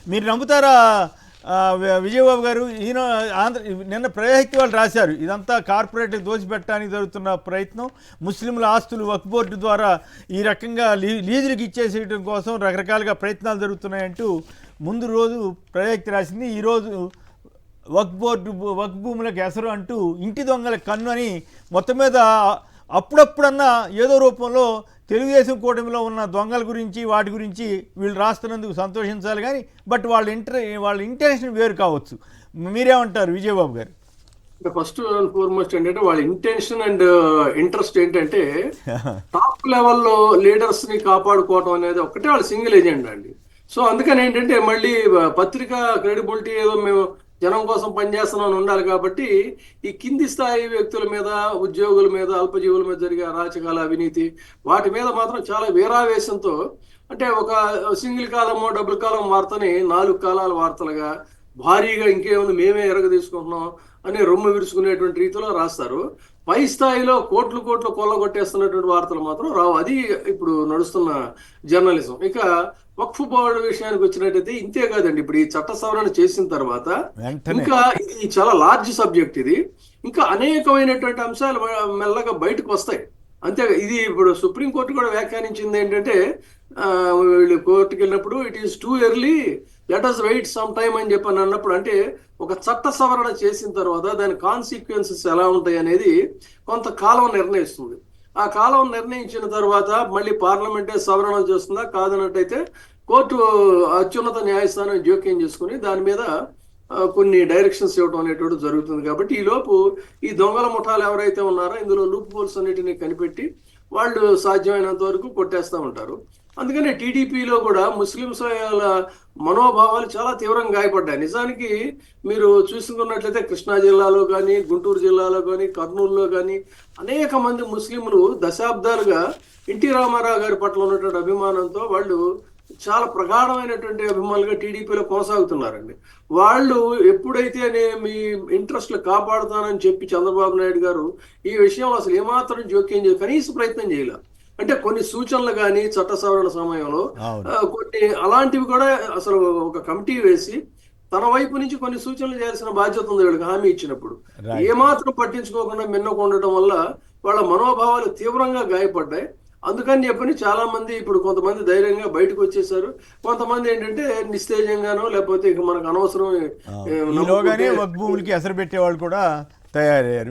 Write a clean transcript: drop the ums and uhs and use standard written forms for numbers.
మీరు నమ్ముతారా విజయబాబు గారు? ఈయన నిన్న ప్రజాహిత్య వాళ్ళు రాశారు, ఇదంతా కార్పొరేట్ దోచిపెట్టడానికి జరుగుతున్న ప్రయత్నం, ముస్లింల ఆస్తులు వక్ఫ్ బోర్డు ద్వారా ఈ రకంగా లీజులకు ఇచ్చేసేయడం కోసం రకరకాలుగా ప్రయత్నాలు జరుగుతున్నాయంటూ ముందు రోజు ప్రజాహిత్య రాసింది. ఈరోజు వక్ఫ్ భూములకు ఎసరు అంటూ ఇంటి దొంగల కన్ను అని మొత్తం మీద అప్పుడప్పుడన్నా ఏదో రూపంలో తెలుగుదేశం కూటమిలో ఉన్న దొంగల గురించి వాటి గురించి వీళ్ళు రాస్తున్నందుకు సంతోషించాలి, కానీ బట్ వాళ్ళ ఇంటెన్షన్ వేరు కావచ్చు. మీరేమంటారు విజయబాబు గారు? ఫస్ట్ అండ్ ఫార్మోస్ట్ ఏంటంటే వాళ్ళ ఇంటెన్షన్ అండ్ ఇంట్రెస్ట్ ఏంటంటే టాప్ లెవెల్లో లీడర్స్ ని కాపాడుకోవడం అనేది ఒక్కటే వాళ్ళ సింగిల్ ఎజెండా అండి. సో అందుకని ఏంటంటే మళ్ళీ పత్రిక క్రెడిబిలిటీ ఏదో మేము జనం కోసం పనిచేస్తున్నామని ఉండాలి కాబట్టి ఈ కింది స్థాయి వ్యక్తుల మీద, ఉద్యోగుల మీద, అల్పజీవుల మీద జరిగే అరాచకాల, అవినీతి వాటి మీద మాత్రం చాలా వీరావేశంతో, అంటే ఒక సింగిల్ కాలమో డబుల్ కాలం వార్తని 4 కాలాల వార్తలుగా భారీగా ఇంకేముంది మేమే ఎరగ తీసుకుంటున్నాం అని రొమ్ము విరుచుకునేటువంటి రీతిలో రాస్తారు. పై స్థాయిలో కోట్లు కొల్లగొట్టేస్తున్నటువంటి వార్తలు మాత్రం రావు. అది ఇప్పుడు నడుస్తున్న జర్నలిజం. ఇక వక్ఫ్ బోర్డు విషయానికి వచ్చినట్టయితే ఇంతే కాదండి, ఇప్పుడు ఈ చట్ట సవరణ చేసిన తర్వాత ఇంకా ఇది చాలా లార్జ్ సబ్జెక్ట్, ఇది ఇంకా అనేకమైనటువంటి అంశాలు మెల్లగా బయటకు వస్తాయి. అంతే. ఇది ఇప్పుడు సుప్రీంకోర్టు కూడా వ్యాఖ్యానించింది ఏంటంటే, వీళ్ళు కోర్టుకి వెళ్ళినప్పుడు it is too early, let us wait some time అని చెప్పని అన్నప్పుడు, అంటే ఒక చట్ట సవరణ చేసిన తర్వాత దాని కాన్సిక్వెన్సెస్ ఎలా ఉంటాయి అనేది కొంతకాలం నిర్ణయిస్తుంది. ఆ కాలం నిర్ణయించిన తర్వాత మళ్ళీ పార్లమెంటే సవరణ చేస్తుందా, కాదన్నట్టయితే కోర్టు అత్యున్నత న్యాయస్థానం జోక్యం చేసుకుని దాని మీద కొన్ని డైరెక్షన్స్ ఇవ్వడం అనేటువంటి జరుగుతుంది. కాబట్టి ఈ లోపు ఈ దొంగల ముఠాలు ఎవరైతే ఉన్నారో ఇందులో లూప్ హోల్స్ అన్నిటిని కనిపెట్టి వాళ్ళు సాధ్యమైనంత వరకు కొట్టేస్తూ ఉంటారు. అందుకనే టీడీపీలో కూడా ముస్లింస్ మనోభావాలు చాలా తీవ్రంగా గాయపడ్డాయి. నిజానికి మీరు చూసుకున్నట్లయితే కృష్ణా జిల్లాలో కానీ, గుంటూరు జిల్లాలో కానీ, కర్నూలులో కానీ అనేక మంది ముస్లింలు దశాబ్దాలుగా ఎన్టీ రామారావు గారి పట్ల ఉన్నటువంటి అభిమానంతో వాళ్ళు చాలా ప్రగాఢమైనటువంటి అభిమానులుగా టీడీపీలో కొనసాగుతున్నారండి. వాళ్ళు ఎప్పుడైతే మీ ఇంట్రెస్ట్లు కాపాడుతానని చెప్పి చంద్రబాబు నాయుడు గారు ఈ విషయంలో అసలు ఏమాత్రం జోక్యం కనీస ప్రయత్నం చేయలే. అంటే కొన్ని సూచనలు కానీ చట్ట సవరణ సమయంలో కొన్ని అలాంటివి కూడా అసలు ఒక కమిటీ వేసి తన వైపు నుంచి కొన్ని సూచనలు చేయాల్సిన బాధ్యత ఉంది వీళ్ళకి హామీ ఇచ్చినప్పుడు. ఏమాత్రం పట్టించుకోకుండా మిన్నకుండటం వల్ల వాళ్ళ మనోభావాలు తీవ్రంగా గాయపడ్డాయి. అందుకని చెప్పని చాలా మంది ఇప్పుడు కొంతమంది ధైర్యంగా బయటకు వచ్చేసారు, కొంతమంది ఏంటంటే నిస్తేజంగానో లేకపోతే ఇక మనకు అనవసరం భూములకి ఎసరు పెట్టే వాళ్ళు కూడా తయారయ్యారు.